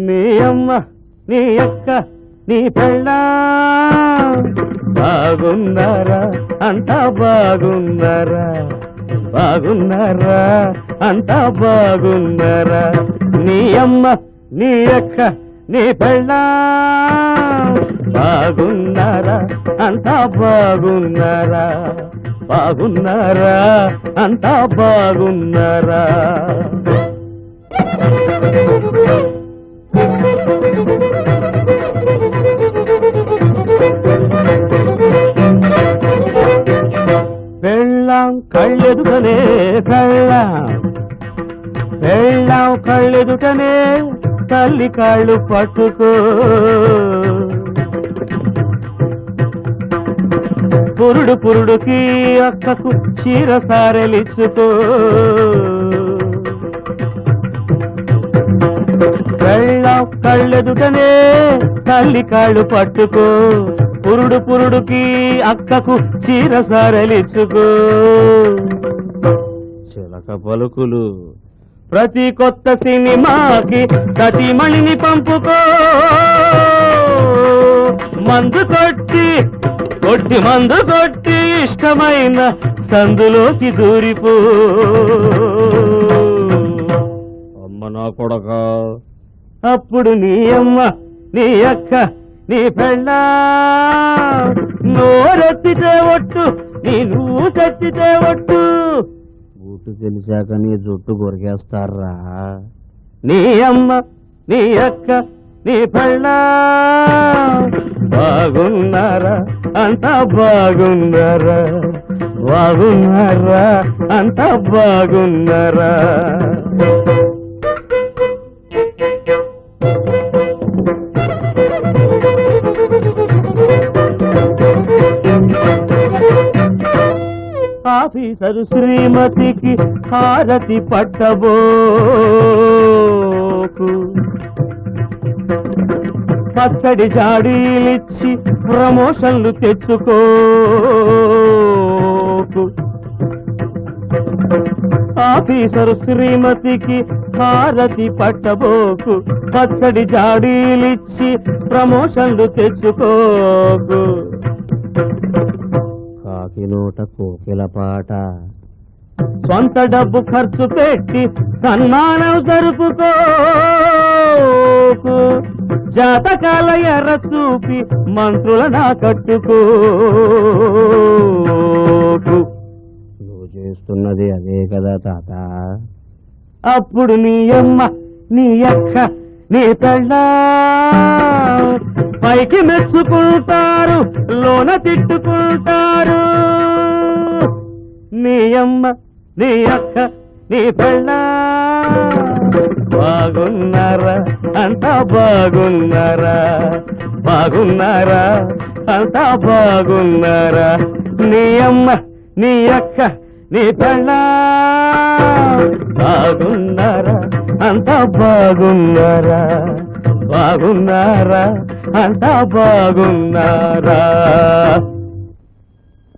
నీ అమ్మ నీ అక్క నీ పెళ్ళా బాగున్నారా అంతా బాగున్నారా బాగున్నారా అంతా బాగున్నారా నీ అమ్మ నీ అక్క నీ పెళ్ళా బాగున్నారా అంతా బాగున్నారా బాగున్నారా అంతా బాగున్నారా పెళ్ళాం కళ్ళెదుటనే పెళ్ళాం కళ్ళెదుటనే తల్లి కాళ్ళు పట్టుకో పురుడు పురుడుకి అక్కకు చీర సారెలిచ్చుకో పెళ్ళాం కళ్ళెదుటనే తల్లి కాళ్ళు పట్టుకో పురుడు పురుడుకి అక్కకు చీర సారెలిచ్చుకో చిలక పలుకులు ప్రతి కొత్త సినిమాకి సతీమణిని పంపుకో మందు కొట్టి మందు కొట్టి ఇష్టమైన సందులోకి దూరిపో అమ్మ నా కొడక అప్పుడు నీ అమ్మ నీ అక్క నీ పెళ్ళా నోరెత్తితే ఒట్టు నువ్వు తెచ్చితే ఒట్టు బూటు తెలిసాక నీ జుట్టు కొరికేస్తారా నీ అమ్మ నీ అక్క నీ పెళ్ళా బాగున్నారా అంతా బాగున్నారా బాగున్నారా అంతా బాగున్నారా ఆఫీసరు శ్రీమతికి హారతి పట్టబోకు పచ్చడి జాడీలిచ్చి ప్రమోషన్లు తెచ్చుకోకు ఆఫీసరు శ్రీమతికి హారతి పట్టబోకు పచ్చడి జాడీలిచ్చి ప్రమోషన్లు తెచ్చుకోకు కాకినోట కోకిల పాట సొంత డబ్బు ఖర్చు పెట్టి సన్మానం జరుపుకోకు జాతకాల ఎర్ర చూపి మంత్రుల నా కట్టుకోకు నువ్వు చేస్తున్నది అదే కదా తాత అప్పుడు నీ అమ్మ నీ అక్క నీ పెళ్ళా పైకి మెచ్చుకుంటారు లోన తిట్టుకుంటారు నీ అమ్మ నీ అక్క నీ పెళ్ళా బాగున్నారా అంతా బాగున్నారా బాగున్నారా అంతా బాగున్నారా నీ అమ్మ నీ అక్క నీ పెళ్ళా బాగున్నారా అంతా బాగున్నారా బాగున్నారా అంతా బాగున్నారా